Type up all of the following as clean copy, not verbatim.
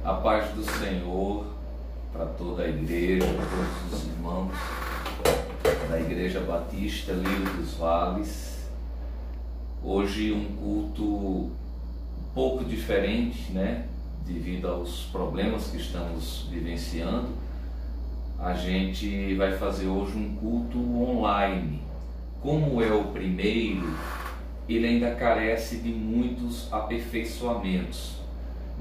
A paz do Senhor para toda a igreja, todos os irmãos da Igreja Batista Lírio dos Vales. Hoje um culto um pouco diferente, devido aos problemas que estamos vivenciando. A gente vai fazer hoje um culto online. Como é o primeiro, ele ainda carece de muitos aperfeiçoamentos.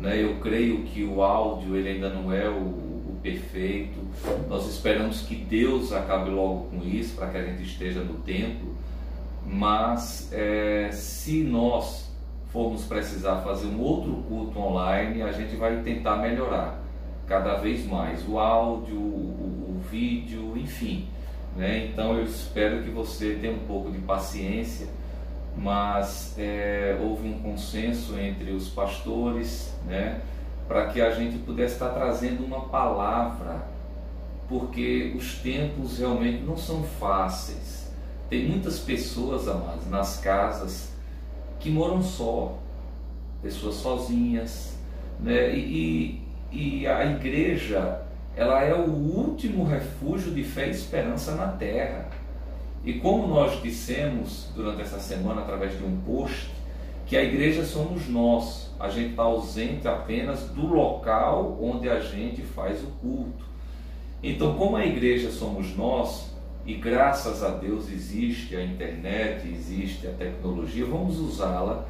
Eu creio que o áudio ele ainda não é o perfeito. Nós esperamos que Deus acabe logo com isso, para que a gente esteja no templo. Mas se nós formos precisar fazer um outro culto online, a gente vai tentar melhorar cada vez mais o áudio, o vídeo, enfim. Então eu espero que você tenha um pouco de paciência. Mas houve um consenso entre os pastores, para que a gente pudesse estar trazendo uma palavra, porque os tempos realmente não são fáceis. Tem muitas pessoas, amados, nas casas que moram só, pessoas sozinhas, e a igreja, ela é o último refúgio de fé e esperança na terra. E como nós dissemos durante essa semana, através de um post, que a igreja somos nós, a gente está ausente apenas do local onde a gente faz o culto. Então, como a igreja somos nós, e graças a Deus existe a internet, existe a tecnologia, vamos usá-la,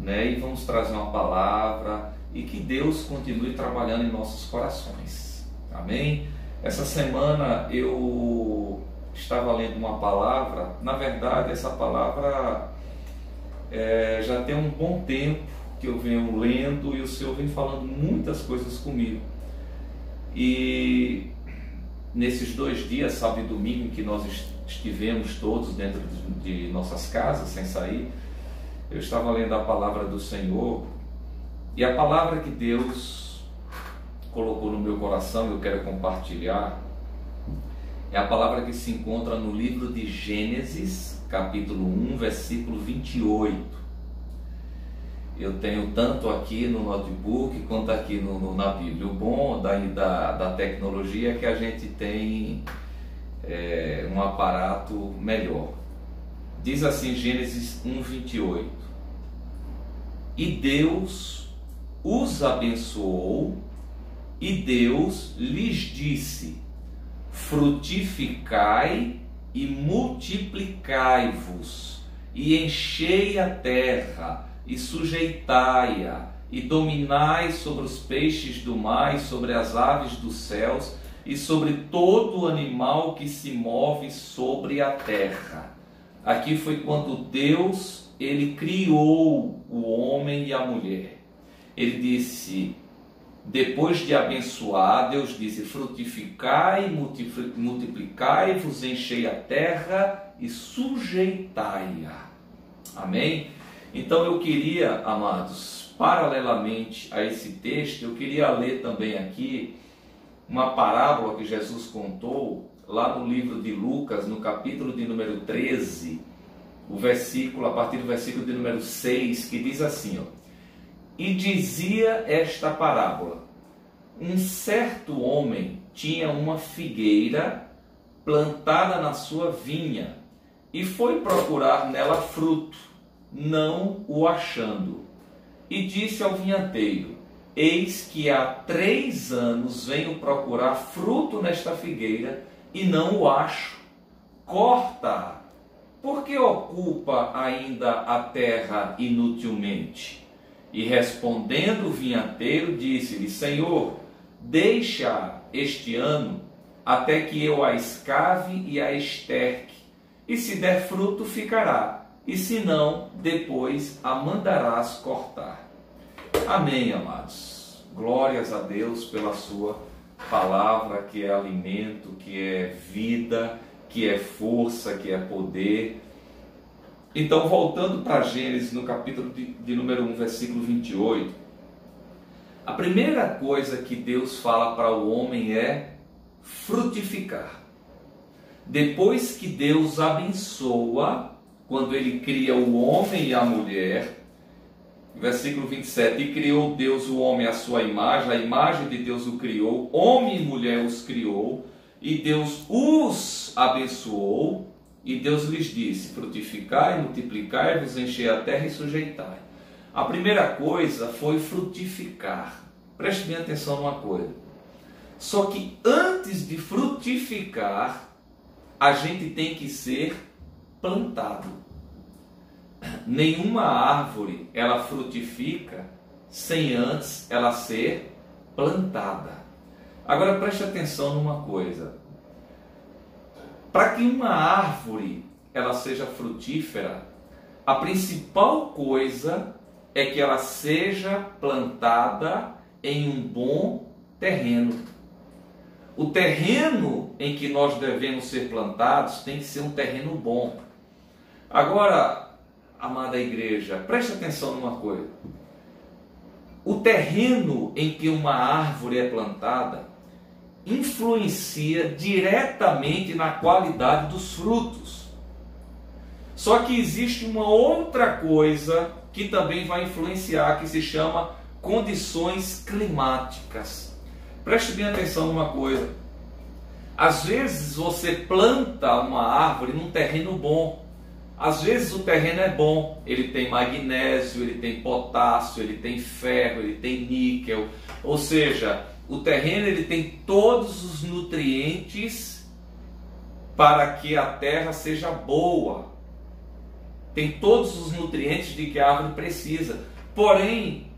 e vamos trazer uma palavra, e que Deus continue trabalhando em nossos corações. Amém? Essa semana eu estava lendo uma palavra. Na verdade, essa palavra já tem um bom tempo que eu venho lendo, e o Senhor vem falando muitas coisas comigo. E nesses 2 dias, sábado e domingo, em que nós estivemos todos dentro de nossas casas, sem sair, eu estava lendo a palavra do Senhor, e a palavra que Deus colocou no meu coração, eu quero compartilhar, é a palavra que se encontra no livro de Gênesis, capítulo 1, versículo 28. Eu tenho tanto aqui no notebook quanto aqui na Bíblia. O bom da tecnologia é que a gente tem um aparato melhor. Diz assim, Gênesis 1, 28. E Deus os abençoou, e Deus lhes disse: frutificai e multiplicai-vos, e enchei a terra, e sujeitai-a, e dominai sobre os peixes do mar, e sobre as aves dos céus, e sobre todo animal que se move sobre a terra. Aqui foi quando Deus, ele criou o homem e a mulher. Ele disse, depois de abençoar, Deus disse: frutificai, multiplicai-vos, enchei a terra e sujeitai-a. Amém? Então eu queria, amados, paralelamente a esse texto, eu queria ler também aqui uma parábola que Jesus contou lá no livro de Lucas, no capítulo de número 13, a partir do versículo de número 6, que diz assim, E dizia esta parábola: um certo homem tinha uma figueira plantada na sua vinha, e foi procurar nela fruto, não o achando. E disse ao vinhateiro: eis que há 3 anos venho procurar fruto nesta figueira, e não o acho. Corta-a, porque ocupa ainda a terra inutilmente. E respondendo o vinhateiro, disse-lhe: Senhor, deixa este ano, até que eu a escave e a esterque, e se der fruto ficará, e se não, depois a mandarás cortar. Amém, amados. Glórias a Deus pela sua palavra, que é alimento, que é vida, que é força, que é poder. Então, voltando para Gênesis, no capítulo de número 1, versículo 28, a primeira coisa que Deus fala para o homem é frutificar. Depois que Deus abençoa, quando Ele cria o homem e a mulher, Versículo 27, e criou Deus o homem à sua imagem, a imagem de Deus o criou, homem e mulher os criou, e Deus os abençoou, e Deus lhes disse, frutificai, multiplicai, vos enchei a terra e sujeitai. A primeira coisa foi frutificar. Preste bem atenção numa coisa. Só que antes de frutificar, a gente tem que ser plantado. Nenhuma árvore ela frutifica sem antes ela ser plantada. Agora preste atenção numa coisa. Para que uma árvore ela seja frutífera, a principal coisa é que ela seja plantada em um bom terreno. O terreno em que nós devemos ser plantados tem que ser um terreno bom. Agora, amada igreja, preste atenção numa coisa. O terreno em que uma árvore é plantada influencia diretamente na qualidade dos frutos. Só que existe uma outra coisa que também vai influenciar, que se chama condições climáticas. Preste bem atenção numa coisa. Às vezes você planta uma árvore num terreno bom. Às vezes o terreno é bom, ele tem magnésio, ele tem potássio, ele tem ferro, ele tem níquel. Ou seja, o terreno ele tem todos os nutrientes para que a terra seja boa. Tem todos os nutrientes de que a árvore precisa. Porém,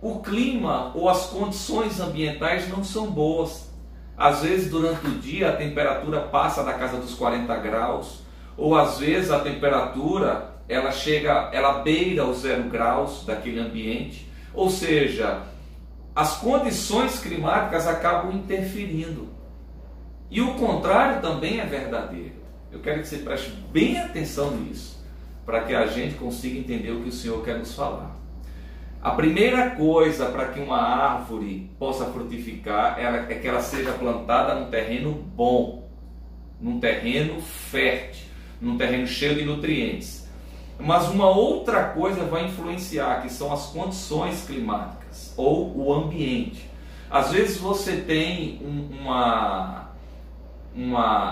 o clima ou as condições ambientais não são boas. Às vezes durante o dia a temperatura passa da casa dos 40 graus. Ou às vezes a temperatura ela beira os 0 graus daquele ambiente. Ou seja, as condições climáticas acabam interferindo. E o contrário também é verdadeiro. Eu quero que você preste bem atenção nisso, para que a gente consiga entender o que o Senhor quer nos falar. A primeira coisa para que uma árvore possa frutificar é que ela seja plantada num terreno bom, num terreno fértil, num terreno cheio de nutrientes. Mas uma outra coisa vai influenciar, que são as condições climáticas ou o ambiente. Às vezes você tem uma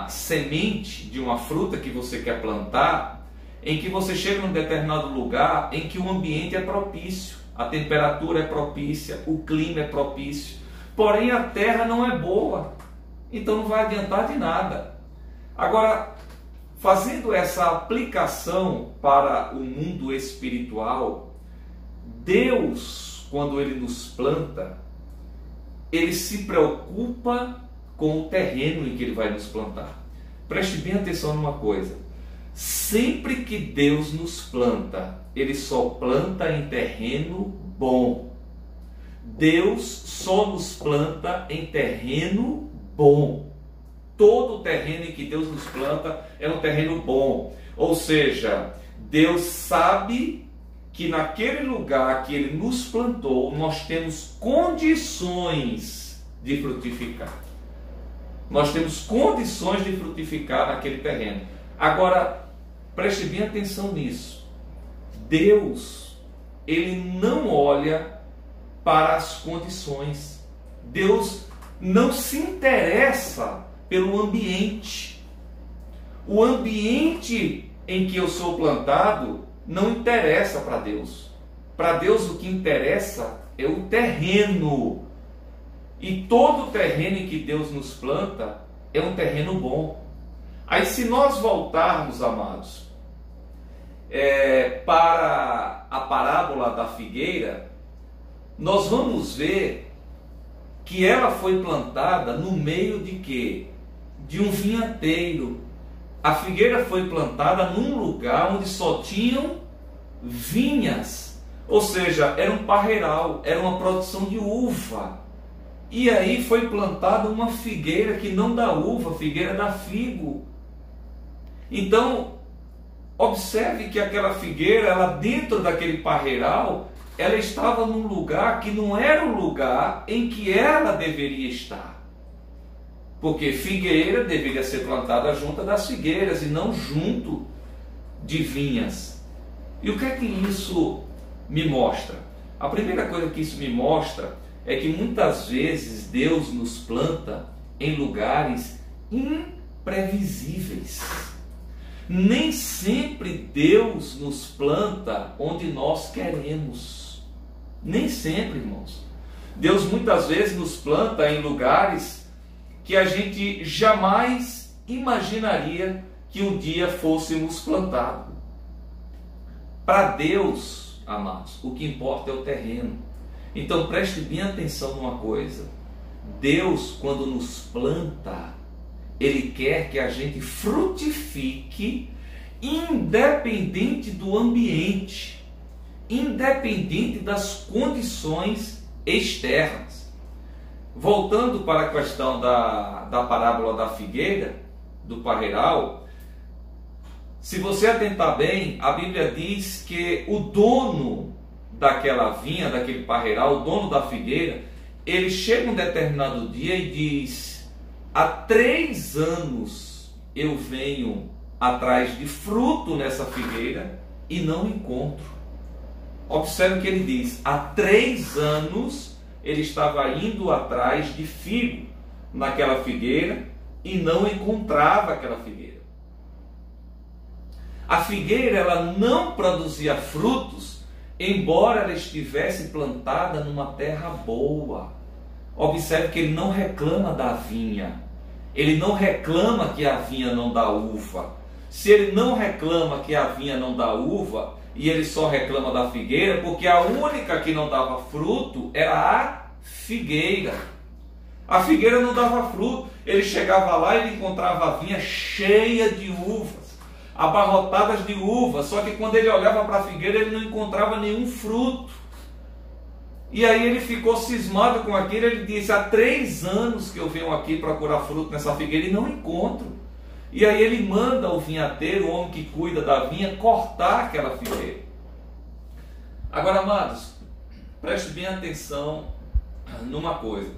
semente de uma fruta que você quer plantar, em que você chega num determinado lugar em que o ambiente é propício, a temperatura é propícia, o clima é propício, porém a terra não é boa, então não vai adiantar de nada. Agora, fazendo essa aplicação para o mundo espiritual, Deus, quando Ele nos planta, Ele se preocupa com o terreno em que Ele vai nos plantar. Preste bem atenção numa coisa. Sempre que Deus nos planta, Ele só planta em terreno bom. Deus só nos planta em terreno bom. Todo o terreno em que Deus nos planta é um terreno bom. Ou seja, Deus sabe que naquele lugar que Ele nos plantou, nós temos condições de frutificar. Nós temos condições de frutificar naquele terreno. Agora, preste bem atenção nisso. Deus, Ele não olha para as condições. Deus não se interessa pelo ambiente. O ambiente em que eu sou plantado não interessa para Deus. Para Deus o que interessa é o terreno. E todo terreno em que Deus nos planta é um terreno bom. Aí se nós voltarmos, amados, para a parábola da figueira, nós vamos ver que ela foi plantada no meio de quê? De um vinhateiro. A figueira foi plantada num lugar onde só tinham vinhas, ou seja, era um parreiral, era uma produção de uva. E aí foi plantada uma figueira que não dá uva, figueira dá figo. Então, observe que aquela figueira, ela dentro daquele parreiral, ela estava num lugar que não era o lugar em que ela deveria estar. Porque figueira deveria ser plantada junto das figueiras e não junto de vinhas. E o que é que isso me mostra? A primeira coisa que isso me mostra é que muitas vezes Deus nos planta em lugares imprevisíveis. Nem sempre Deus nos planta onde nós queremos. Nem sempre, irmãos. Deus muitas vezes nos planta em lugares que a gente jamais imaginaria que um dia fôssemos plantados. Para Deus, amados, o que importa é o terreno. Então preste bem atenção numa coisa. Deus, quando nos planta, Ele quer que a gente frutifique, independente do ambiente, independente das condições externas. Voltando para a questão da parábola da figueira, do parreiral, se você atentar bem, a Bíblia diz que o dono daquela vinha, daquele parreiral, o dono da figueira, ele chega um determinado dia e diz: há 3 anos eu venho atrás de fruto nessa figueira e não encontro. Observe o que ele diz: há 3 anos ele estava indo atrás de figo naquela figueira e não encontrava aquela figueira. A figueira, ela não produzia frutos, embora ela estivesse plantada numa terra boa. Observe que ele não reclama da vinha. Ele não reclama que a vinha não dá uva. Se ele não reclama que a vinha não dá uva, e ele só reclama da figueira, porque a única que não dava fruto era a figueira. A figueira não dava fruto. Ele chegava lá e ele encontrava a vinha cheia de uvas, abarrotadas de uvas, só que quando ele olhava para a figueira ele não encontrava nenhum fruto. E aí ele ficou cismado com aquilo. Ele disse: há 3 anos que eu venho aqui procurar fruto nessa figueira e não encontro. E aí ele manda o vinhateiro, o homem que cuida da vinha, cortar aquela figueira. Agora, amados, preste bem atenção numa coisa.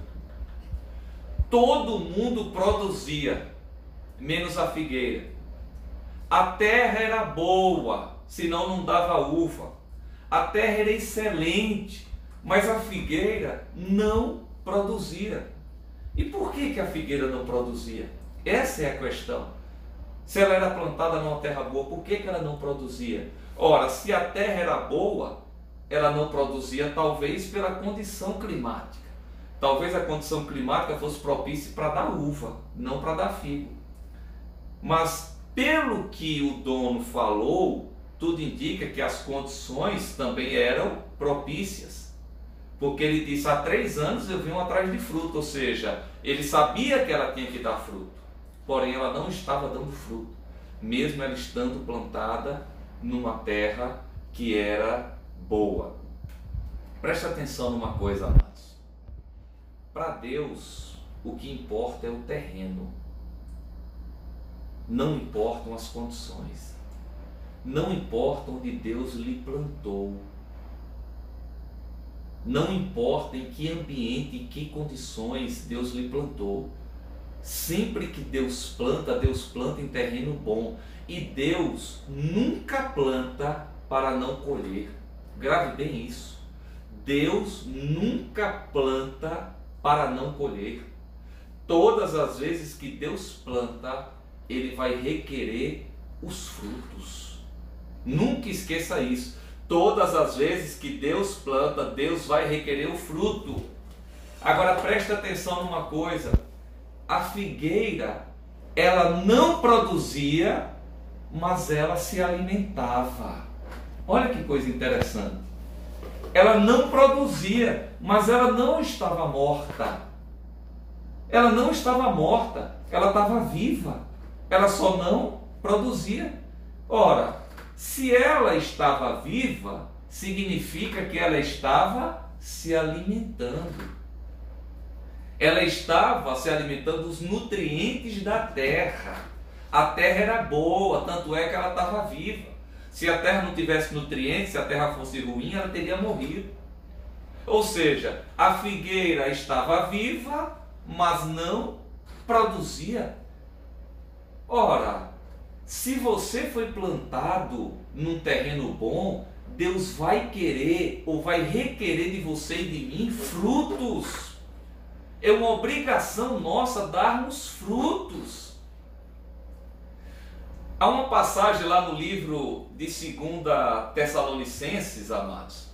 Todo mundo produzia, menos a figueira. A terra era boa, senão não dava uva. A terra era excelente, mas a figueira não produzia. E por que a figueira não produzia? Essa é a questão. Se ela era plantada numa terra boa, por que ela não produzia? Ora, se a terra era boa, ela não produzia talvez pela condição climática. Talvez a condição climática fosse propícia para dar uva, não para dar figo. Mas pelo que o dono falou, tudo indica que as condições também eram propícias. Porque ele disse: há 3 anos eu venho atrás de fruto, ou seja, ele sabia que ela tinha que dar fruto, porém ela não estava dando fruto, mesmo ela estando plantada numa terra que era boa. Preste atenção numa coisa, amados. Para Deus, o que importa é o terreno. Não importam as condições. Não importa onde Deus lhe plantou. Não importa em que ambiente, em que condições Deus lhe plantou. Sempre que Deus planta em terreno bom. E Deus nunca planta para não colher. Grave bem isso. Deus nunca planta para não colher. Todas as vezes que Deus planta, Ele vai requerer os frutos. Nunca esqueça isso. Todas as vezes que Deus planta, Deus vai requerer o fruto. Agora preste atenção numa coisa. A figueira, ela não produzia, mas ela se alimentava. Olha que coisa interessante. Ela não produzia, mas ela não estava morta. Ela não estava morta, ela estava viva. Ela só não produzia. Ora, se ela estava viva, significa que ela estava se alimentando. Ela estava se alimentando dos nutrientes da terra. A terra era boa, tanto é que ela estava viva. Se a terra não tivesse nutrientes, se a terra fosse ruim, ela teria morrido. Ou seja, a figueira estava viva, mas não produzia. Ora, se você foi plantado num terreno bom, Deus vai querer ou vai requerer de você e de mim frutos. É uma obrigação nossa darmos frutos. Há uma passagem lá no livro de 2 Tessalonicenses, amados,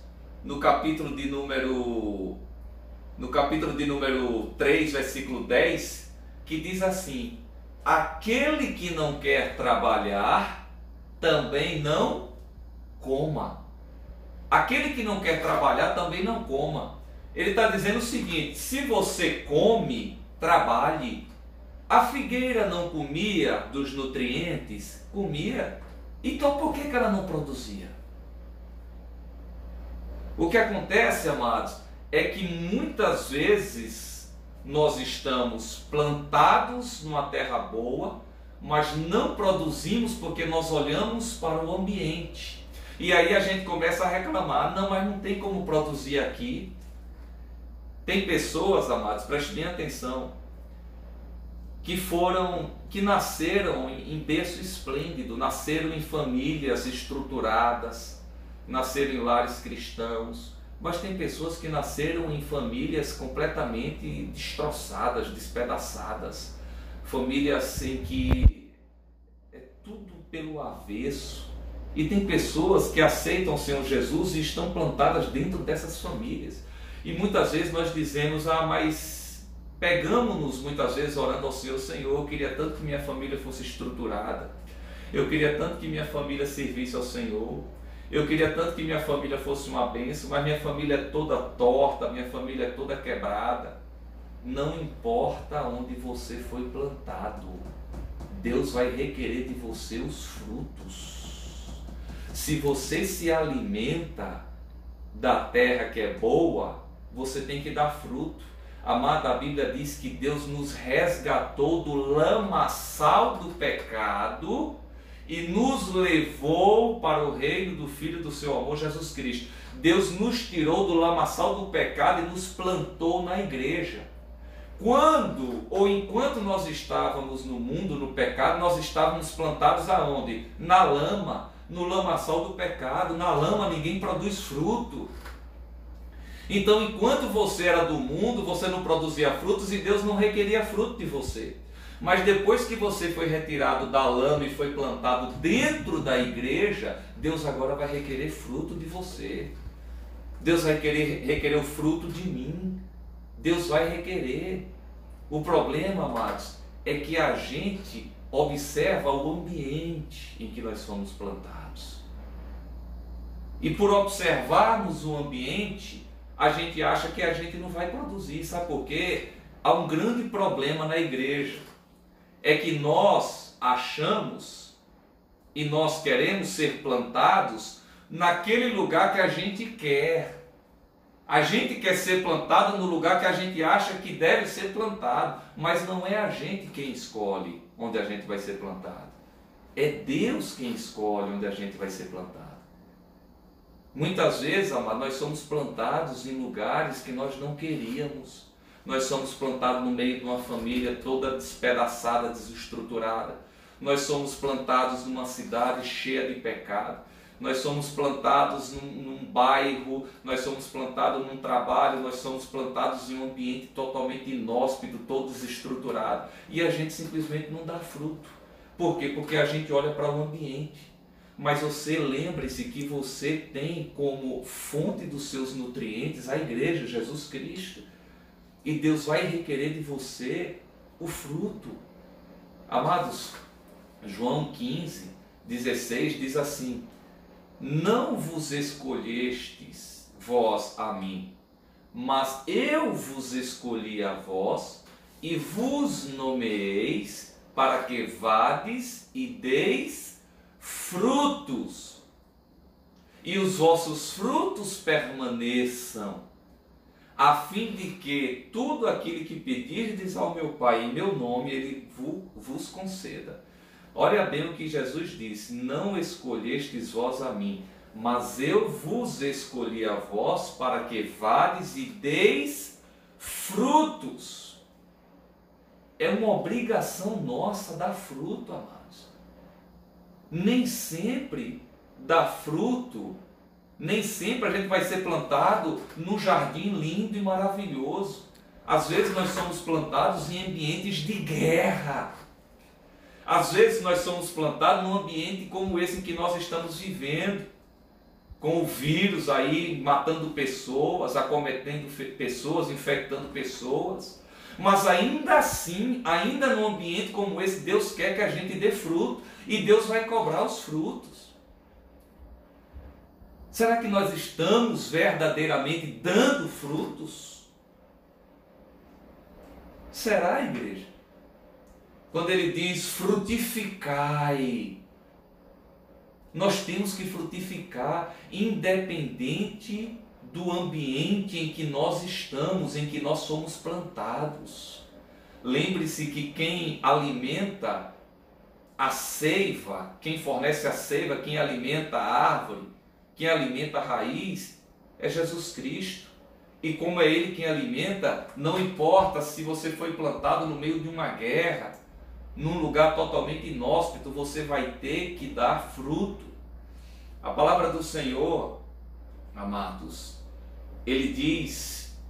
no capítulo de número 3, versículo 10, que diz assim: aquele que não quer trabalhar, também não coma. Aquele que não quer trabalhar, também não coma. Ele está dizendo o seguinte: se você come, trabalhe. A figueira não comia dos nutrientes? Comia. Então por que ela não produzia? O que acontece, amados, é que muitas vezes nós estamos plantados numa terra boa, mas não produzimos porque nós olhamos para o ambiente. E aí a gente começa a reclamar: não, mas não tem como produzir aqui. Tem pessoas, amados, prestem bem atenção, que nasceram em berço esplêndido, nasceram em famílias estruturadas, nasceram em lares cristãos, mas tem pessoas que nasceram em famílias completamente destroçadas, despedaçadas, famílias em que é tudo pelo avesso. E tem pessoas que aceitam o Senhor Jesus e estão plantadas dentro dessas famílias. E muitas vezes nós dizemos: mas pegamos-nos muitas vezes orando ao Senhor: Senhor, eu queria tanto que minha família fosse estruturada, eu queria tanto que minha família servisse ao Senhor, eu queria tanto que minha família fosse uma bênção, mas minha família é toda torta, minha família é toda quebrada. Não importa onde você foi plantado, Deus vai requerer de você os frutos. Se você se alimenta da terra que é boa, você tem que dar fruto. Amada, a Bíblia diz que Deus nos resgatou do lamaçal do pecado e nos levou para o reino do Filho do seu amor, Jesus Cristo. Deus nos tirou do lamaçal do pecado e nos plantou na igreja. Quando ou enquanto nós estávamos no mundo, no pecado, nós estávamos plantados aonde? Na lama, no lamaçal do pecado. Na lama ninguém produz fruto. Então, enquanto você era do mundo, você não produzia frutos e Deus não requeria fruto de você. Mas depois que você foi retirado da lama e foi plantado dentro da igreja, Deus agora vai requerer fruto de você. Deus vai requerer o fruto de mim. Deus vai requerer. O problema, amados, é que a gente observa o ambiente em que nós fomos plantados. E por observarmos o ambiente, a gente acha que a gente não vai produzir. Sabe por quê? Há um grande problema na igreja. É que nós achamos e nós queremos ser plantados naquele lugar que a gente quer. A gente quer ser plantado no lugar que a gente acha que deve ser plantado, mas não é a gente quem escolhe onde a gente vai ser plantado. É Deus quem escolhe onde a gente vai ser plantado. Muitas vezes, amado, nós somos plantados em lugares que nós não queríamos. Nós somos plantados no meio de uma família toda despedaçada, desestruturada. Nós somos plantados numa cidade cheia de pecado. Nós somos plantados num bairro, nós somos plantados num trabalho, nós somos plantados em um ambiente totalmente inóspito, todo desestruturado. E a gente simplesmente não dá fruto. Por quê? Porque a gente olha para o ambiente. Mas você lembre-se que você tem como fonte dos seus nutrientes a igreja, Jesus Cristo. E Deus vai requerer de você o fruto. Amados, João 15, 16 diz assim: não vos escolhestes vós a mim, mas eu vos escolhi a vós e vos nomeeis para que vades e deis frutos, e os vossos frutos permaneçam, a fim de que tudo aquilo que pedirdes ao meu Pai em meu nome, Ele vos conceda. Olha bem o que Jesus disse: não escolhestes vós a mim, mas eu vos escolhi a vós para que vades e deis frutos. É uma obrigação nossa dar fruto, amados. Nem sempre dar fruto Nem sempre a gente vai ser plantado num jardim lindo e maravilhoso. Às vezes nós somos plantados em ambientes de guerra. Às vezes nós somos plantados num ambiente como esse em que nós estamos vivendo, com o vírus aí matando pessoas, acometendo pessoas, infectando pessoas. Mas ainda assim, ainda num ambiente como esse, Deus quer que a gente dê fruto e Deus vai cobrar os frutos. Será que nós estamos verdadeiramente dando frutos? Será, igreja? Quando ele diz frutificai, nós temos que frutificar independente do ambiente em que nós estamos, em que nós somos plantados. Lembre-se que quem alimenta a seiva, quem fornece a seiva, quem alimenta a árvore, quem alimenta a raiz, é Jesus Cristo. E como é Ele quem alimenta, não importa se você foi plantado no meio de uma guerra, num lugar totalmente inóspito, você vai ter que dar fruto. A palavra do Senhor, amados, Ele diz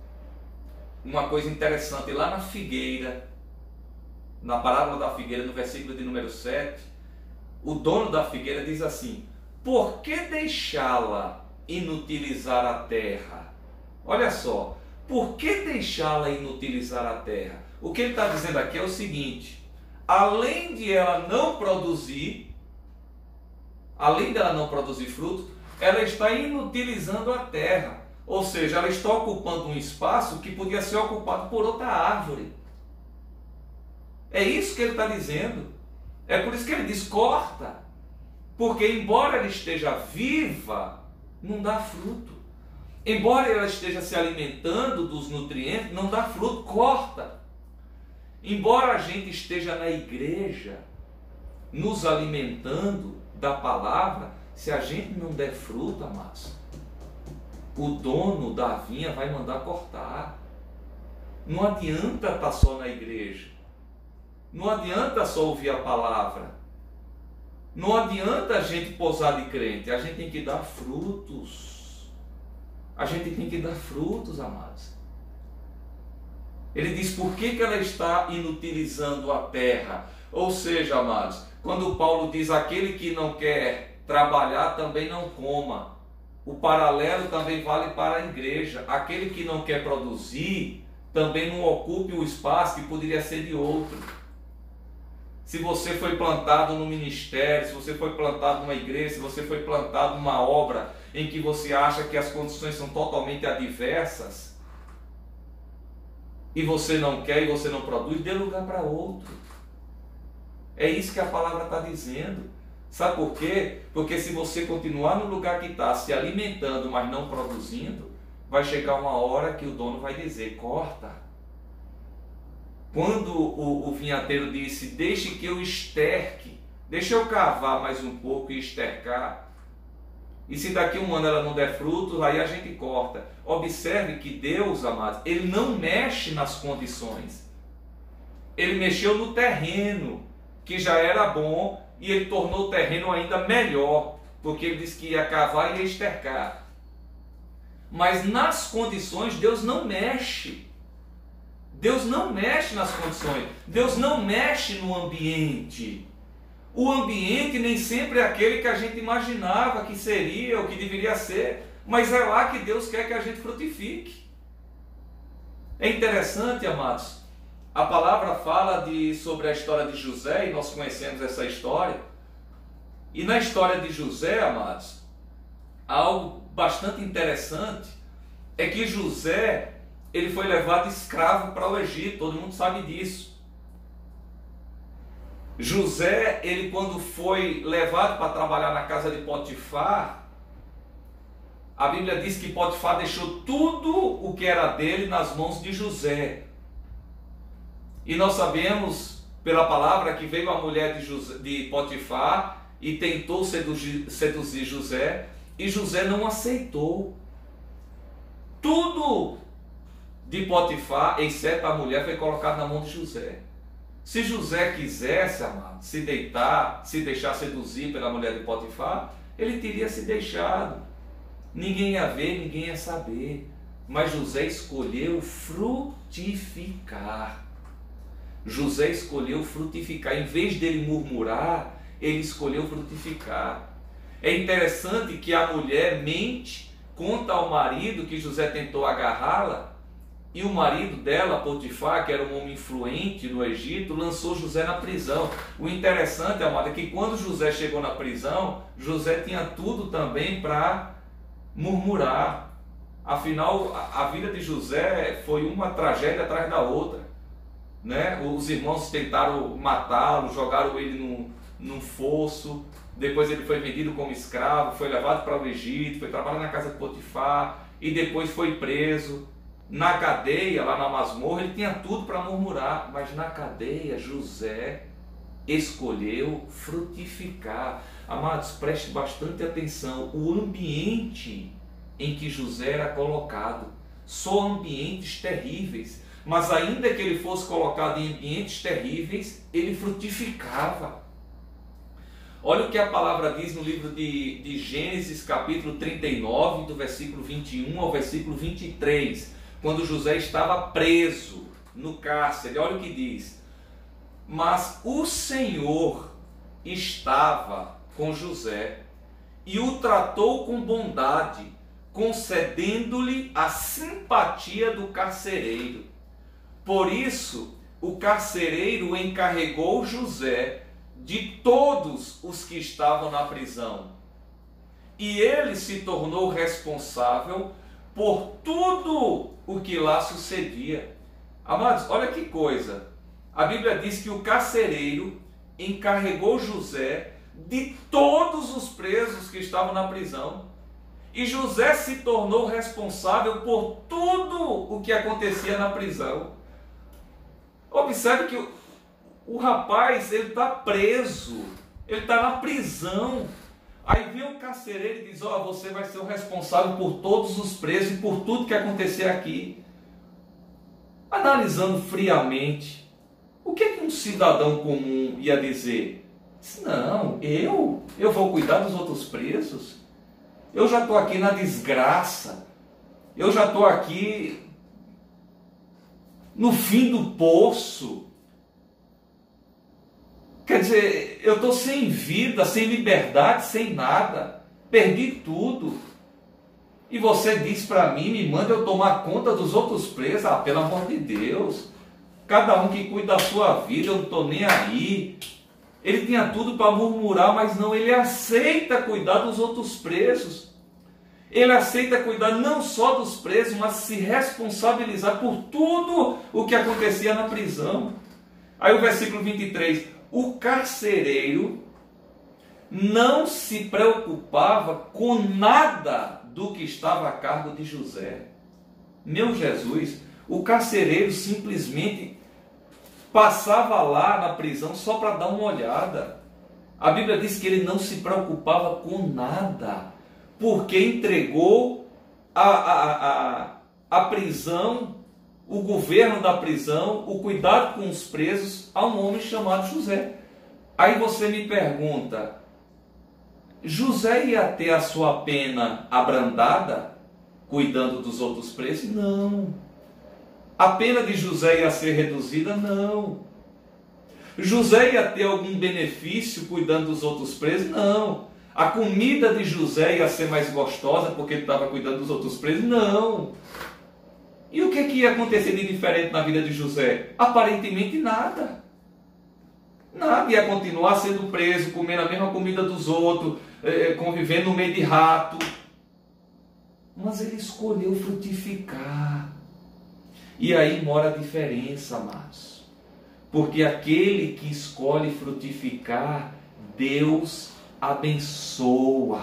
uma coisa interessante, lá na figueira, na parábola da figueira, no versículo de número 7, o dono da figueira diz assim: por que deixá-la inutilizar a terra? Olha só, por que deixá-la inutilizar a terra? O que ele está dizendo aqui é o seguinte: além de ela não produzir, além dela não produzir fruto, ela está inutilizando a terra. Ou seja, ela está ocupando um espaço que podia ser ocupado por outra árvore. É isso que ele está dizendo. É por isso que ele diz: corta. Porque embora ela esteja viva, não dá fruto. Embora ela esteja se alimentando dos nutrientes, não dá fruto, corta. Embora a gente esteja na igreja, nos alimentando da palavra, se a gente não der fruto, amados, o dono da vinha vai mandar cortar. Não adianta estar só na igreja. Não adianta só ouvir a palavra. Não adianta a gente posar de crente. A gente tem que dar frutos. A gente tem que dar frutos, amados. Ele diz: por que ela está inutilizando a terra? Ou seja, amados, quando Paulo diz: aquele que não quer trabalhar também não coma, o paralelo também vale para a igreja. Aquele que não quer produzir também não ocupe o espaço que poderia ser de outro. Se você foi plantado no ministério, se você foi plantado numa igreja, se você foi plantado numa obra em que você acha que as condições são totalmente adversas, e você não quer e você não produz, dê lugar para outro. É isso que a palavra está dizendo. Sabe por quê? Porque se você continuar no lugar que está, se alimentando, mas não produzindo, vai chegar uma hora que o dono vai dizer: corta. Quando o vinhateiro disse: deixe que eu esterque, deixa eu cavar mais um pouco e estercar, e se daqui um ano ela não der frutos, aí a gente corta. Observe que Deus, amados, Ele não mexe nas condições. Ele mexeu no terreno, que já era bom, e Ele tornou o terreno ainda melhor, porque Ele disse que ia cavar e ia estercar. Mas nas condições Deus não mexe. Deus não mexe nas condições. Deus não mexe no ambiente. O ambiente nem sempre é aquele que a gente imaginava que seria ou que deveria ser, mas é lá que Deus quer que a gente frutifique. É interessante, amados, a palavra fala sobre a história de José, e nós conhecemos essa história. E na história de José, amados, algo bastante interessante é que José, ele foi levado escravo para o Egito, todo mundo sabe disso. José, ele quando foi levado para trabalhar na casa de Potifar, a Bíblia diz que Potifar deixou tudo o que era dele nas mãos de José. E nós sabemos pela palavra que veio a mulher de Potifar e tentou seduzir José, e José não aceitou. Tudo de Potifar, exceto a mulher, foi colocado na mão de José. Se José quisesse, amado, se deixar seduzir pela mulher de Potifar, ele teria se deixado. Ninguém ia ver, ninguém ia saber. Mas José escolheu frutificar. José escolheu frutificar. Em vez dele murmurar, ele escolheu frutificar. É interessante que a mulher mente, conta ao marido que José tentou agarrá-la, e o marido dela, Potifar, que era um homem influente no Egito, lançou José na prisão. O interessante, amado, é que quando José chegou na prisão, José tinha tudo também para murmurar. Afinal, a vida de José foi uma tragédia atrás da outra, né? Os irmãos tentaram matá-lo, jogaram ele num fosso, depois ele foi vendido como escravo, foi levado para o Egito, foi trabalhar na casa de Potifar e depois foi preso. Na cadeia, lá na masmorra, ele tinha tudo para murmurar, mas na cadeia José escolheu frutificar. Amados, preste bastante atenção, o ambiente em que José era colocado, só ambientes terríveis, mas ainda que ele fosse colocado em ambientes terríveis, ele frutificava. Olha o que a palavra diz no livro de Gênesis, capítulo 39, do versículo 21 ao versículo 23, quando José estava preso no cárcere. Olha o que diz: mas o Senhor estava com José e o tratou com bondade, concedendo-lhe a simpatia do carcereiro. Por isso, o carcereiro encarregou José de todos os que estavam na prisão, e ele se tornou responsável por tudo o que lá sucedia. Amados, olha que coisa, a Bíblia diz que o carcereiro encarregou José de todos os presos que estavam na prisão, e José se tornou responsável por tudo o que acontecia na prisão. Observe que o rapaz, ele está preso, ele está na prisão. Aí vem o carcereiro e diz: ó, você vai ser o responsável por todos os presos e por tudo que acontecer aqui. Analisando friamente, o que um cidadão comum ia dizer? Não, eu vou cuidar dos outros presos? Eu já estou aqui na desgraça, eu já estou aqui no fim do poço. Quer dizer, eu estou sem vida, sem liberdade, sem nada, perdi tudo. E você diz para mim, me manda eu tomar conta dos outros presos? Ah, pelo amor de Deus, cada um que cuida da sua vida, eu não estou nem aí. Ele tinha tudo para murmurar, mas não, ele aceita cuidar dos outros presos. Ele aceita cuidar não só dos presos, mas se responsabilizar por tudo o que acontecia na prisão. Aí o versículo 23, o carcereiro não se preocupava com nada do que estava a cargo de José. Meu Jesus, o carcereiro simplesmente passava lá na prisão só para dar uma olhada. A Bíblia diz que ele não se preocupava com nada, porque entregou a prisão, o governo da prisão, o cuidado com os presos a um homem chamado José. Aí você me pergunta, José ia ter a sua pena abrandada, cuidando dos outros presos? Não. A pena de José ia ser reduzida? Não. José ia ter algum benefício cuidando dos outros presos? Não. A comida de José ia ser mais gostosa porque ele estava cuidando dos outros presos? Não. E o que ia acontecer de diferente na vida de José? Aparentemente nada. Nada, ia continuar sendo preso, comendo a mesma comida dos outros, convivendo no meio de rato. Mas ele escolheu frutificar. E aí mora a diferença, amados. Porque aquele que escolhe frutificar, Deus abençoa.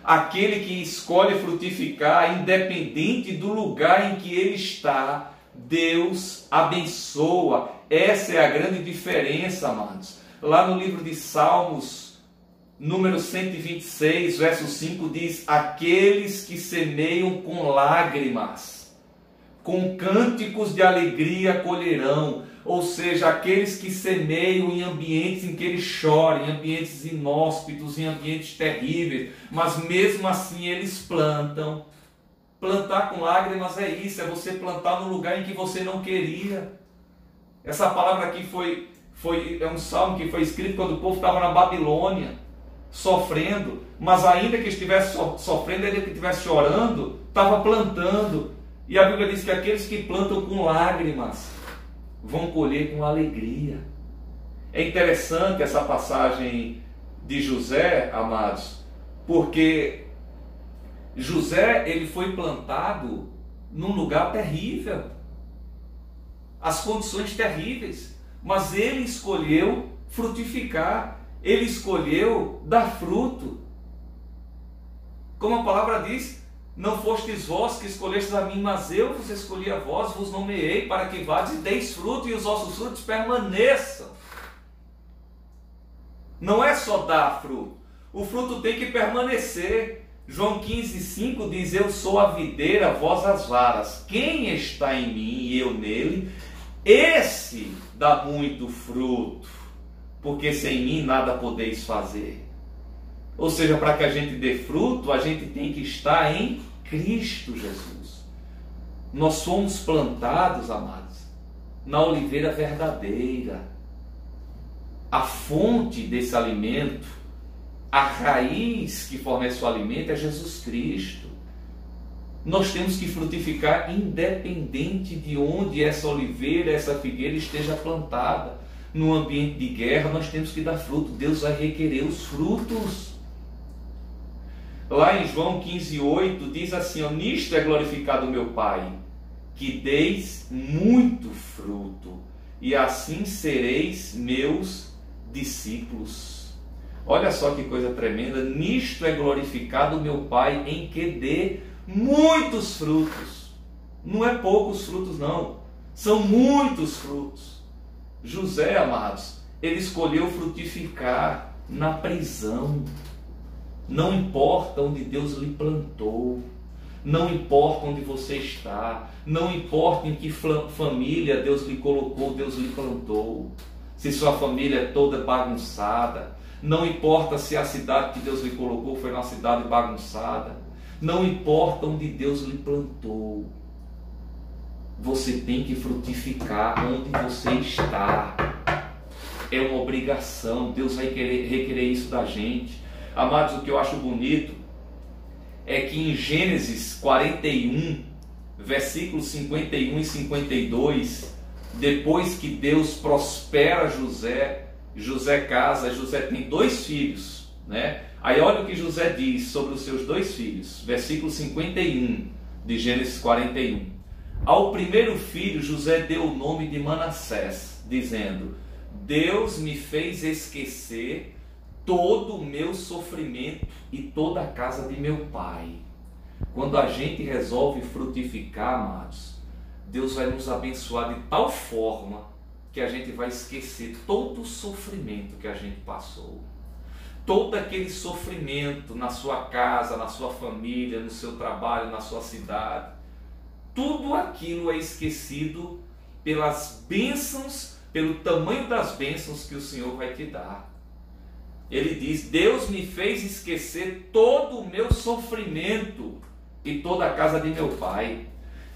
Aquele que escolhe frutificar, independente do lugar em que ele está, Deus abençoa. Essa é a grande diferença, amados. Lá no livro de Salmos, número 126, verso 5, diz: aqueles que semeiam com lágrimas com cânticos de alegria colherão. Ou seja, aqueles que semeiam em ambientes em que eles choram, em ambientes inóspitos, em ambientes terríveis, mas mesmo assim eles plantam. Plantar com lágrimas é isso, é você plantar no lugar em que você não queria. Essa palavra aqui é um salmo que foi escrito quando o povo estava na Babilônia, sofrendo, mas ainda que estivesse sofrendo, ainda que estivesse chorando, estava plantando. E a Bíblia diz que aqueles que plantam com lágrimas vão colher com alegria. É interessante essa passagem de José, amados, porque José, ele foi plantado num lugar terrível, as condições terríveis, mas ele escolheu frutificar, ele escolheu dar fruto. Como a palavra diz, não fostes vós que escolhestes a mim, mas eu vos escolhi a vós, vos nomeei para que vades e deis fruto e os vossos frutos permaneçam. Não é só dar fruto, o fruto tem que permanecer. João 15,5 diz: eu sou a videira, vós as varas. Quem está em mim e eu nele, esse dá muito fruto, porque sem mim nada podeis fazer. Ou seja, para que a gente dê fruto, a gente tem que estar em Cristo Jesus. Nós fomos plantados, amados, na oliveira verdadeira. A fonte desse alimento, a raiz que fornece o alimento é Jesus Cristo. Nós temos que frutificar independente de onde essa oliveira, essa figueira esteja plantada. No ambiente de guerra, nós temos que dar fruto. Deus vai requerer os frutos. Lá em João 15,8 diz assim: ó, nisto é glorificado o meu Pai, que deis muito fruto, e assim sereis meus discípulos. Olha só que coisa tremenda. Nisto é glorificado o meu Pai, em que dê muitos frutos. Não é poucos frutos, não. São muitos frutos. José, amados, ele escolheu frutificar na prisão. Não importa onde Deus lhe plantou, não importa onde você está, não importa em que família Deus lhe colocou, Deus lhe plantou, se sua família é toda bagunçada, não importa se a cidade que Deus lhe colocou foi uma cidade bagunçada, não importa onde Deus lhe plantou, você tem que frutificar onde você está. É uma obrigação, Deus vai requerer isso da gente. Amados, o que eu acho bonito é que em Gênesis 41, versículos 51 e 52, depois que Deus prospera José, José casa, José tem 2 filhos, né? Aí olha o que José diz sobre os seus 2 filhos, versículo 51 de Gênesis 41. Ao primeiro filho José deu o nome de Manassés, dizendo: Deus me fez esquecer todo o meu sofrimento e toda a casa de meu pai. Quando a gente resolve frutificar, amados, Deus vai nos abençoar de tal forma que a gente vai esquecer todo o sofrimento que a gente passou. Todo aquele sofrimento na sua casa, na sua família, no seu trabalho, na sua cidade. Tudo aquilo é esquecido pelas bênçãos, pelo tamanho das bênçãos que o Senhor vai te dar. Ele diz: Deus me fez esquecer todo o meu sofrimento e toda a casa de meu pai.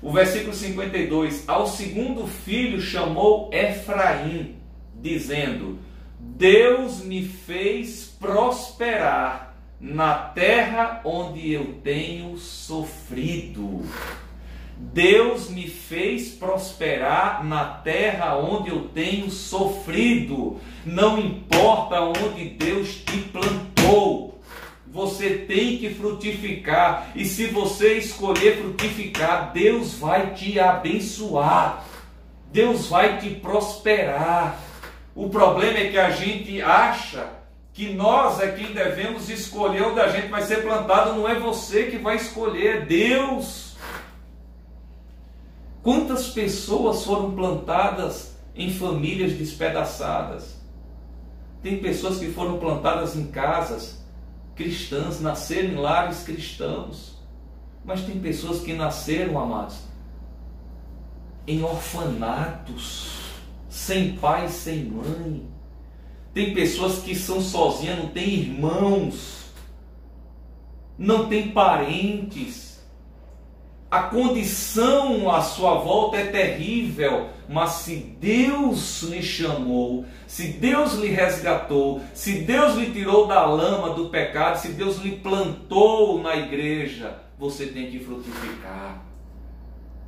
O versículo 52, ao segundo filho chamou Efraim, dizendo: Deus me fez prosperar na terra onde eu tenho sofrido. Deus me fez prosperar na terra onde eu tenho sofrido. Não importa onde Deus te plantou, você tem que frutificar. E se você escolher frutificar, Deus vai te abençoar, Deus vai te prosperar. O problema é que a gente acha que nós é quem devemos escolher onde a gente vai ser plantado. Não é você que vai escolher, é Deus. Quantas pessoas foram plantadas em famílias despedaçadas? Tem pessoas que foram plantadas em casas cristãs, nasceram em lares cristãos. Mas tem pessoas que nasceram, amados, em orfanatos, sem pai, sem mãe. Tem pessoas que são sozinhas, não tem irmãos, não tem parentes. A condição à sua volta é terrível, mas se Deus lhe chamou, se Deus lhe resgatou, se Deus lhe tirou da lama do pecado, se Deus lhe plantou na igreja, você tem que frutificar.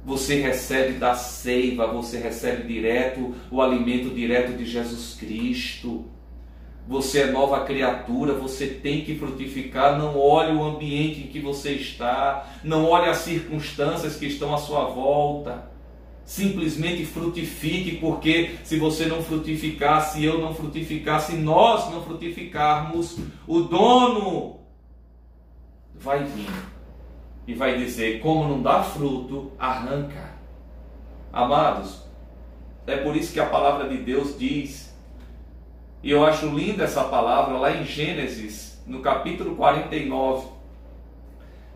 Você recebe da seiva, você recebe direto o alimento direto de Jesus Cristo. Você é nova criatura, você tem que frutificar. Não olhe o ambiente em que você está, não olhe as circunstâncias que estão à sua volta. Simplesmente frutifique, porque se você não frutificar, se eu não frutificar, se nós não frutificarmos, o dono vai vir e vai dizer: como não dá fruto, arranca. Amados, é por isso que a palavra de Deus diz, e eu acho linda essa palavra, lá em Gênesis, no capítulo 49,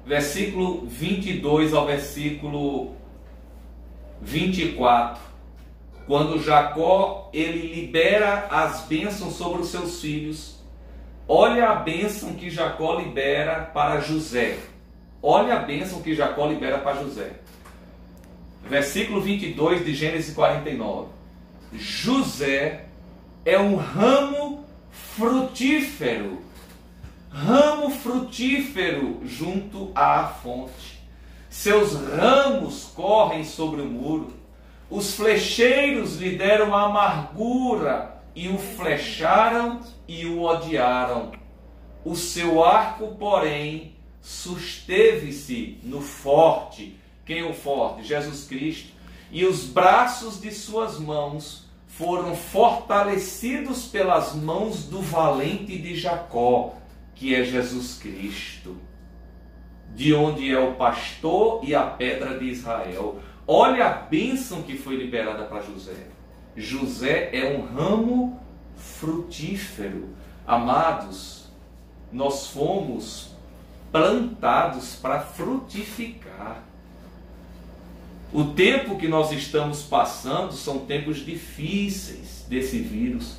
versículo 22 ao versículo 24, quando Jacó, ele libera as bênçãos sobre os seus filhos. Olha a bênção que Jacó libera para José. Olha a bênção que Jacó libera para José. Versículo 22 de Gênesis 49. José é um ramo frutífero junto à fonte. Seus ramos correm sobre o muro. Os flecheiros lhe deram amargura e o flecharam e o odiaram. O seu arco, porém, susteve-se no forte. Quem é o forte? Jesus Cristo. E os braços de suas mãos foram fortalecidos pelas mãos do valente de Jacó, que é Jesus Cristo, de onde é o pastor e a pedra de Israel. Olha a bênção que foi liberada para José. José é um ramo frutífero. Amados, nós fomos plantados para frutificar. O tempo que nós estamos passando são tempos difíceis desse vírus.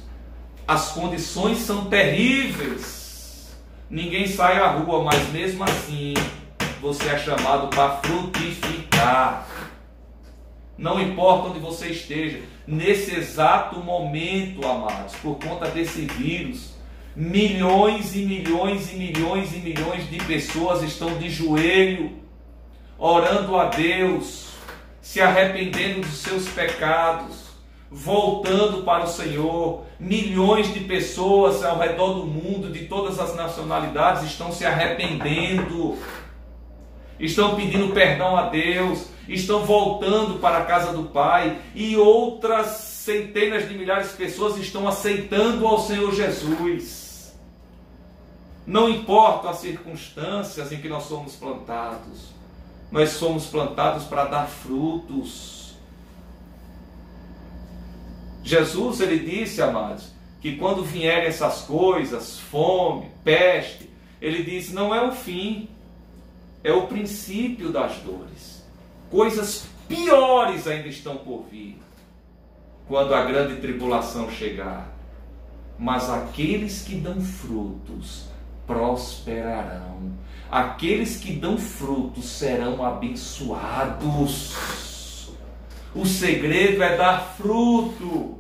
As condições são terríveis. Ninguém sai à rua, mas mesmo assim você é chamado para frutificar. Não importa onde você esteja, nesse exato momento, amados, por conta desse vírus, milhões e milhões e milhões e milhões de pessoas estão de joelho, orando a Deus, se arrependendo dos seus pecados, voltando para o Senhor. Milhões de pessoas ao redor do mundo, de todas as nacionalidades, estão se arrependendo, estão pedindo perdão a Deus, estão voltando para a casa do Pai, e outras centenas de milhares de pessoas estão aceitando ao Senhor Jesus. Não importa as circunstâncias em que nós somos plantados, nós somos plantados para dar frutos. Jesus, ele disse, amados, que quando vierem essas coisas, fome, peste, ele disse, não é o fim, é o princípio das dores. Coisas piores ainda estão por vir, quando a grande tribulação chegar. Mas aqueles que dão frutos prosperarão. Aqueles que dão frutos serão abençoados. O segredo é dar fruto.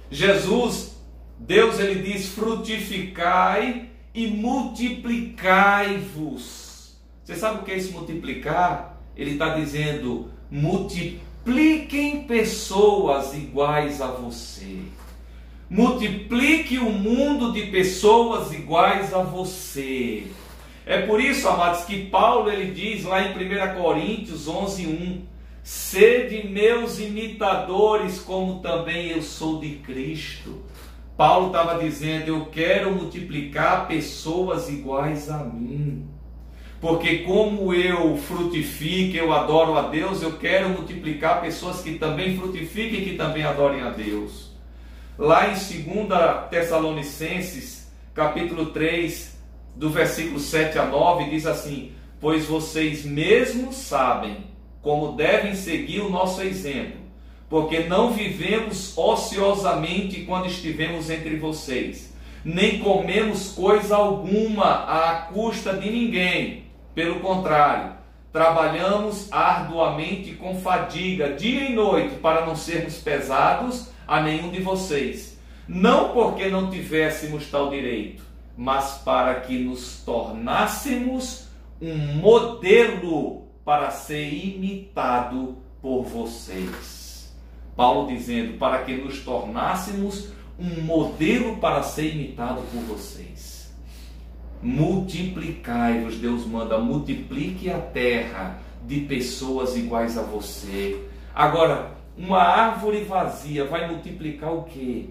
Jesus, Deus, ele diz, frutificai e multiplicai-vos. Você sabe o que é isso, multiplicar? Ele está dizendo, multipliquem pessoas iguais a você. Multiplique o mundo de pessoas iguais a você. É por isso, amados, que Paulo, ele diz lá em 1 Coríntios 11:1, sede meus imitadores, como também eu sou de Cristo. Paulo estava dizendo, eu quero multiplicar pessoas iguais a mim. Porque como eu frutifico, eu adoro a Deus, eu quero multiplicar pessoas que também frutifiquem e que também adorem a Deus. Lá em 2 Tessalonicenses, capítulo 3, do versículo 7 a 9, diz assim, pois vocês mesmos sabem como devem seguir o nosso exemplo, porque não vivemos ociosamente quando estivemos entre vocês, nem comemos coisa alguma à custa de ninguém. Pelo contrário, trabalhamos arduamente com fadiga, dia e noite, para não sermos pesados a nenhum de vocês. Não porque não tivéssemos tal direito, mas para que nos tornássemos um modelo para ser imitado por vocês. Paulo dizendo, para que nos tornássemos um modelo para ser imitado por vocês. Multiplicai-vos, Deus manda, multiplique a terra de pessoas iguais a você. Agora, uma árvore vazia vai multiplicar o quê?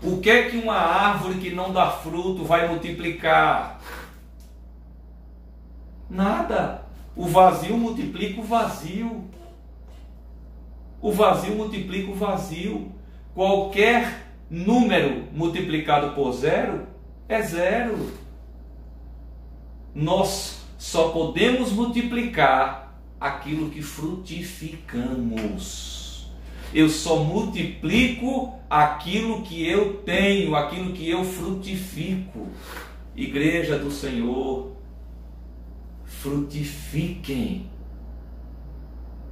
O que é que uma árvore que não dá fruto vai multiplicar? Nada. O vazio multiplica o vazio. O vazio multiplica o vazio. Qualquer número multiplicado por zero é zero. Nós só podemos multiplicar aquilo que frutificamos. Eu só multiplico aquilo que eu tenho, aquilo que eu frutifico. Igreja do Senhor, frutifiquem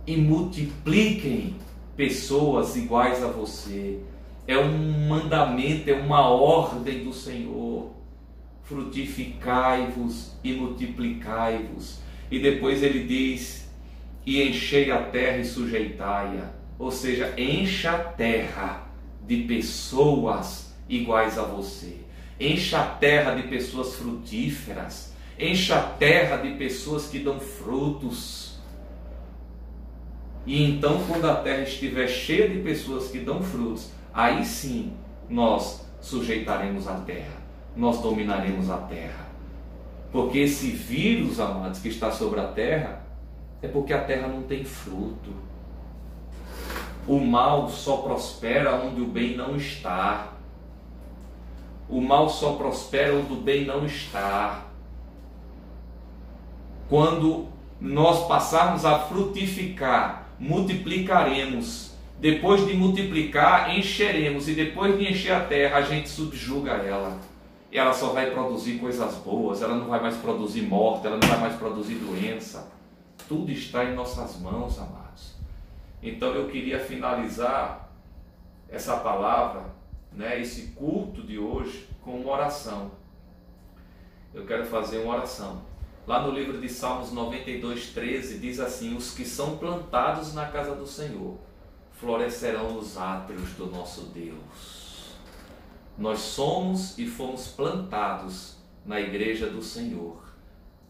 e multipliquem pessoas iguais a você. É um mandamento, é uma ordem do Senhor. Frutificai-vos e multiplicai-vos. E depois ele diz, e enchei a terra e sujeitai-a. Ou seja, encha a terra de pessoas iguais a você. Encha a terra de pessoas frutíferas. Encha a terra de pessoas que dão frutos. E então, quando a terra estiver cheia de pessoas que dão frutos, aí sim nós sujeitaremos a terra. Nós dominaremos a terra. Porque esse vírus, amados, que está sobre a terra, é porque a terra não tem fruto. O mal só prospera onde o bem não está. O mal só prospera onde o bem não está. Quando nós passarmos a frutificar, multiplicaremos. Depois de multiplicar, encheremos. E depois de encher a terra, a gente subjuga ela. E ela só vai produzir coisas boas. Ela não vai mais produzir morte. Ela não vai mais produzir doença. Tudo está em nossas mãos, amados. Então eu queria finalizar essa palavra, esse culto de hoje, com uma oração. Eu quero fazer uma oração. Lá no livro de Salmos 92:13 diz assim: os que são plantados na casa do Senhor florescerão nos átrios do nosso Deus. Nós somos e fomos plantados na igreja do Senhor.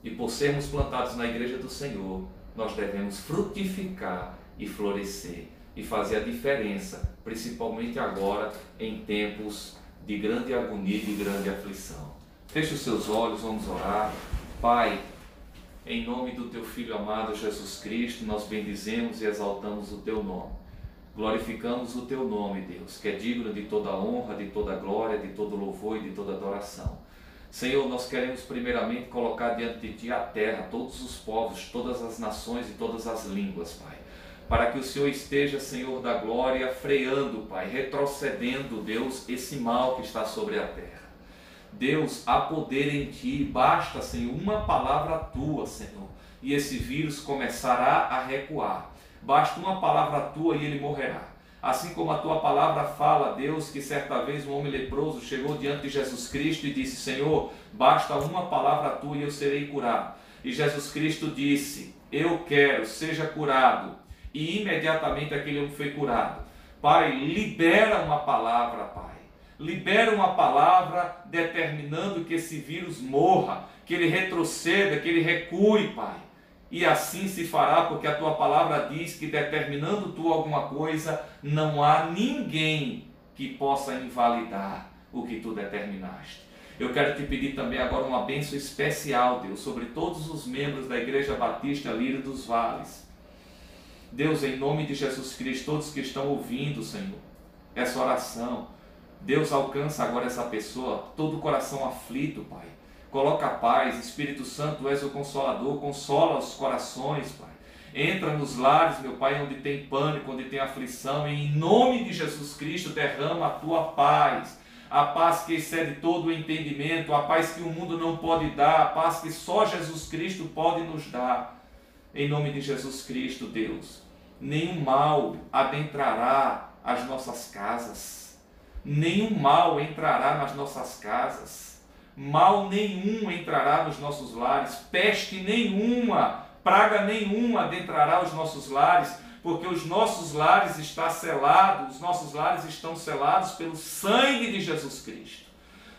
E por sermos plantados na igreja do Senhor, nós devemos frutificar e florescer e fazer a diferença, principalmente agora em tempos de grande agonia e de grande aflição. Feche os seus olhos, vamos orar. Pai, em nome do Teu Filho amado Jesus Cristo, nós bendizemos e exaltamos o Teu nome. Glorificamos o Teu nome, Deus, que é digno de toda honra, de toda glória, de todo louvor e de toda adoração. Senhor, nós queremos primeiramente colocar diante de Ti a terra, todos os povos, todas as nações e todas as línguas, Pai. Para que o Senhor esteja, Senhor da glória, freando, Pai, retrocedendo, Deus, esse mal que está sobre a terra. Deus, há poder em Ti, basta, Senhor, uma palavra Tua, Senhor, e esse vírus começará a recuar. Basta uma palavra Tua e ele morrerá. Assim como a Tua palavra fala, Deus, que certa vez um homem leproso chegou diante de Jesus Cristo e disse: Senhor, basta uma palavra Tua e eu serei curado. E Jesus Cristo disse: eu quero, seja curado. E imediatamente aquele homem foi curado. Pai, libera uma palavra, Pai. Libera uma palavra determinando que esse vírus morra, que ele retroceda, que ele recue, Pai. E assim se fará, porque a Tua palavra diz que determinando Tu alguma coisa, não há ninguém que possa invalidar o que Tu determinaste. Eu quero te pedir também agora uma bênção especial, Deus, sobre todos os membros da Igreja Batista Lírio dos Vales. Deus, em nome de Jesus Cristo, todos que estão ouvindo, Senhor, essa oração, Deus, alcança agora essa pessoa, todo o coração aflito, Pai. Coloca a paz, Espírito Santo, Tu és o Consolador, consola os corações, Pai. Entra nos lares, meu Pai, onde tem pânico, onde tem aflição, e em nome de Jesus Cristo derrama a tua paz. A paz que excede todo o entendimento, a paz que o mundo não pode dar, a paz que só Jesus Cristo pode nos dar. Em nome de Jesus Cristo, Deus, nenhum mal adentrará as nossas casas, nenhum mal entrará nas nossas casas, mal nenhum entrará nos nossos lares, peste nenhuma, praga nenhuma adentrará os nossos lares, porque os nossos lares estão selados, os nossos lares estão selados pelo sangue de Jesus Cristo.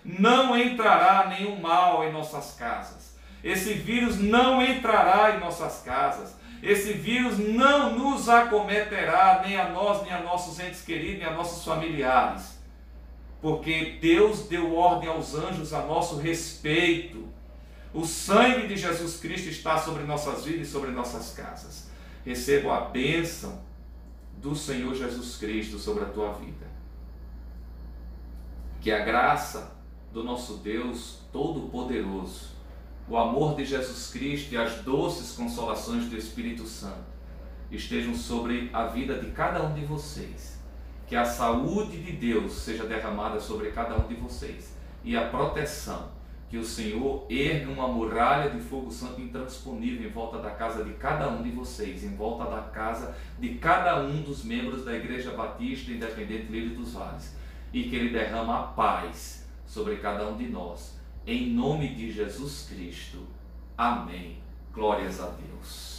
Não entrará nenhum mal em nossas casas. Esse vírus não entrará em nossas casas. Esse vírus não nos acometerá, nem a nós, nem a nossos entes queridos, nem a nossos familiares. Porque Deus deu ordem aos anjos a nosso respeito. O sangue de Jesus Cristo está sobre nossas vidas e sobre nossas casas. Receba a bênção do Senhor Jesus Cristo sobre a tua vida. Que a graça do nosso Deus Todo-Poderoso, o amor de Jesus Cristo e as doces consolações do Espírito Santo estejam sobre a vida de cada um de vocês. Que a saúde de Deus seja derramada sobre cada um de vocês e a proteção. Que o Senhor erga uma muralha de fogo santo intransponível em volta da casa de cada um de vocês, em volta da casa de cada um dos membros da Igreja Batista Independente Livre dos Vales, e que Ele derrama a paz sobre cada um de nós, em nome de Jesus Cristo. Amém. Glórias a Deus.